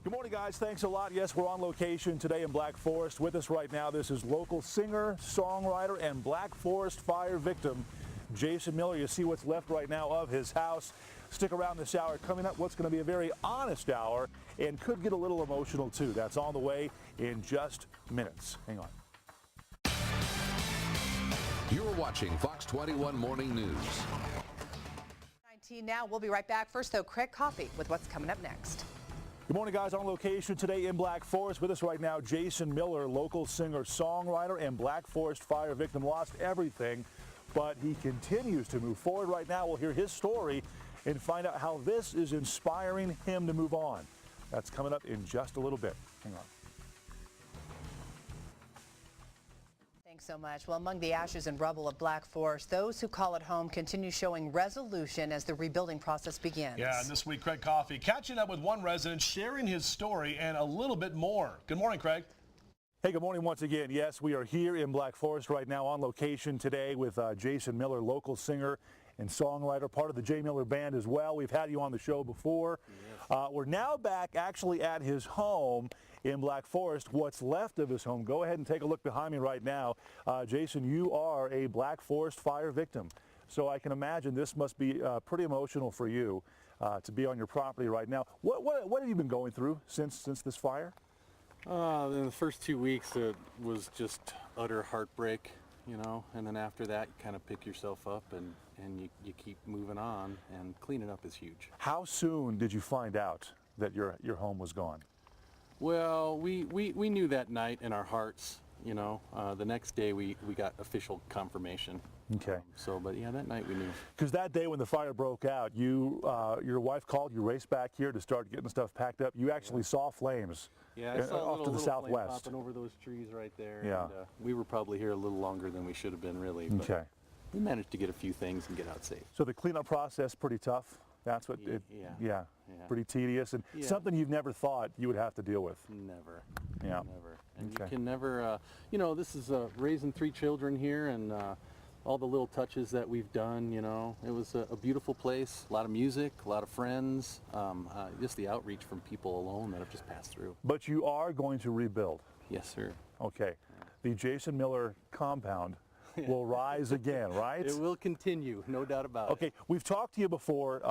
Good morning, guys. Thanks a lot. Yes, we're on location today in Black Forest. With us right now, this is local singer, songwriter, and Black Forest fire victim, Jason Miller. You see what's left right now of his house. Stick around this hour. Coming up, what's going to be a very honest hour and could get a little emotional, too. That's on the way in just minutes. Hang on. You're watching Fox 21 Morning News. 19 now. We'll be right back. First, though, Craig Coffey with what's coming up next. Good morning, guys. On location today in Black Forest. With us right now, Jason Miller, local singer, songwriter, and Black Forest fire victim. Lost everything, but he continues to move forward. Right now, we'll hear his story and find out how this is inspiring him to move on. That's coming up in just a little bit. Hang on. Thanks so much. Well, among the ashes and rubble of Black Forest, those who call it home continue showing resolution as the rebuilding process begins. Yeah, and this week, Craig Coffey catching up with one resident, sharing his story and a little bit more. Good morning, Craig. Hey, good morning once again. Yes, we are here in Black Forest right now on location today with Jason Miller, local singer and songwriter, part of the J. Miller Band as well. We've had you on the show before. Yes. We're now back actually at his home in Black Forest, what's left of his home. Go ahead and take a look behind me right now. Jason, you are a Black Forest fire victim. So I can imagine this must be pretty emotional for you to be on your property right now. What have you been going through since this fire? In the first 2 weeks, it was just utter heartbreak, you know, and then after that, you kind of pick yourself up and you keep moving on, and cleaning up is huge. How soon did you find out that your home was gone? Well, we knew that night in our hearts, you know. The next day we got official confirmation. Okay. But yeah, that night we knew. Because that day when the fire broke out, your wife called, you raced back here to start getting stuff packed up. You actually saw flames. Yeah, I saw off to the southwest. Flame popping over those trees right there. Yeah. And, we were probably here a little longer than we should have been, really. But okay. We managed to get a few things and get out safe. So the cleanup process pretty tough. That's what yeah. Pretty tedious and something you've never thought you would have to deal with. Never. Yeah. Never. And you can never, you know, this is raising 3 children here, and all the little touches that we've done, you know. It was a beautiful place, a lot of music, a lot of friends, just the outreach from people alone that have just passed through. But you are going to rebuild. Yes, sir. Okay. The Jason Miller compound will rise again, right? It will continue, no doubt about it. Okay, we've talked to you before,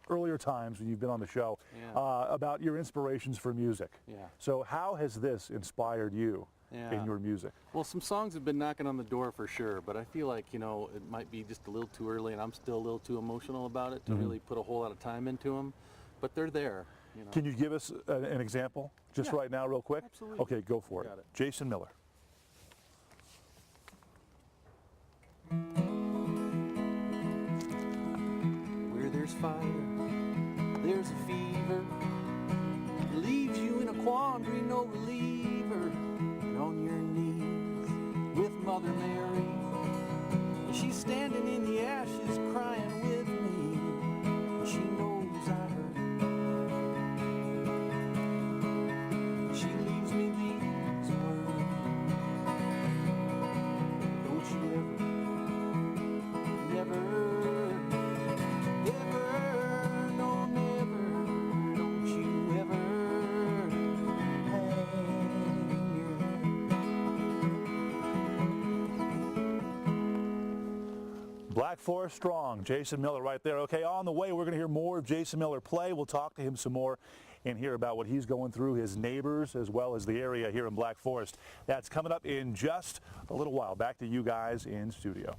earlier times when you've been on the show, about your inspirations for music. Yeah. So how has this inspired you in your music? Well, some songs have been knocking on the door for sure, but I feel like, you know, it might be just a little too early, and I'm still a little too emotional about it to really put a whole lot of time into them, but they're there. You know. Can you give us an example just right now real quick? Absolutely. Okay, go for it. Jason Miller. Where there's fire, there's a fever. Leaves you in a quandary, no reliever. And on your knees with Mother Mary, and she's standing in the ashes crying with me. And she knows I hurt her. She leaves me these words: don't you ever, never, ever, no, never, don't you ever hang your head. Black Forest strong, Jason Miller right there. Okay, on the way, we're going to hear more of Jason Miller play. We'll talk to him some more and hear about what he's going through, his neighbors, as well as the area here in Black Forest. That's coming up in just a little while. Back to you guys in studio.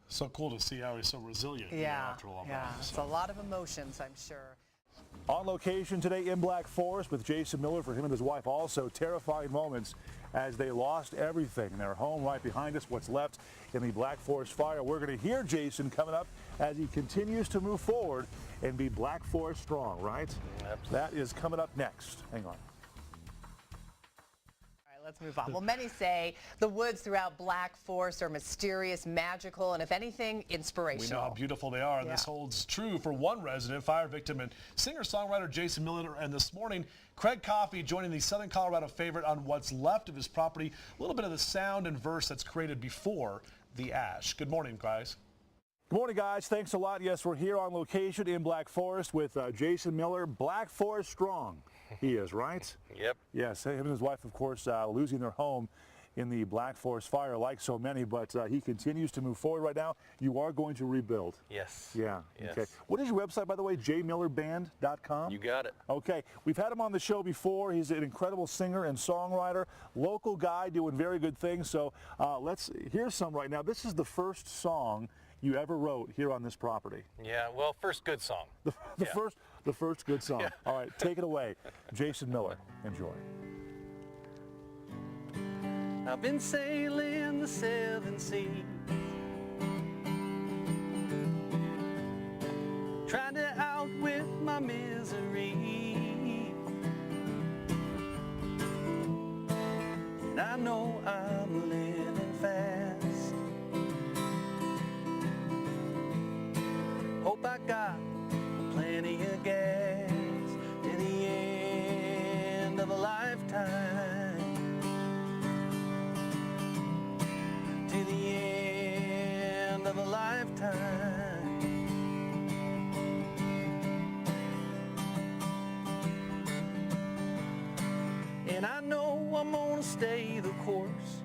So cool to see how he's so resilient. After all that. It's a lot of emotions, I'm sure. On location today in Black Forest with Jason Miller, for him and his wife, also terrifying moments as they lost everything. Their home right behind us, what's left in the Black Forest fire. We're going to hear Jason coming up as he continues to move forward and be Black Forest strong, right? Absolutely. That is coming up next. Hang on. Let's move on. Well, many say the woods throughout Black Forest are mysterious, magical, and if anything, inspirational. We know how beautiful they are, and this holds true for one resident, fire victim and singer-songwriter Jason Miller. And this morning, Craig Coffey joining the Southern Colorado favorite on what's left of his property. A little bit of the sound and verse that's created before the ash. Good morning, guys. Good morning, guys. Thanks a lot. Yes, we're here on location in Black Forest with Jason Miller. Black Forest strong, he is, right? Yep. Yes, him and his wife, of course, losing their home in the Black Forest fire like so many, but he continues to move forward right now. You are going to rebuild. Yes. Yeah. Yes. Okay. What is your website, by the way? jmillerband.com? You got it. Okay. We've had him on the show before. He's an incredible singer and songwriter, local guy doing very good things. So let's hear some right now. This is the first song you ever wrote here on this property. Yeah, well, first good song. The first good song. Yeah. All right, take it away. Jason Miller, enjoy. I've been sailing the 7 seas, trying to outwit my misery, and I know I'm living fast. Hope I got plenty of gas to the end of a lifetime, to the end of a lifetime. And I know I'm gonna stay the course,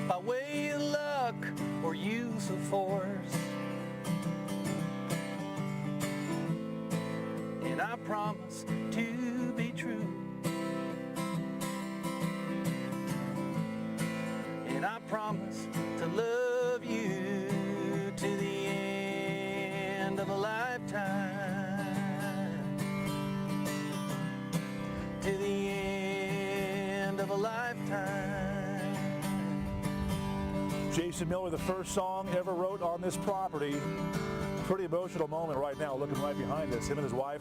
by way of luck or use of force. And I promise to be true, and I promise to love you to the end of a lifetime, to the end of a lifetime. Jason Miller, the first song ever wrote on this property. Pretty emotional moment right now, looking right behind us. Him and his wife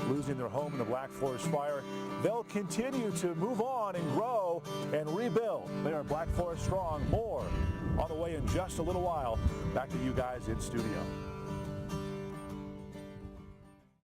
losing their home in the Black Forest fire. They'll continue to move on and grow and rebuild. They are Black Forest strong. More on the way in just a little while. Back to you guys in studio.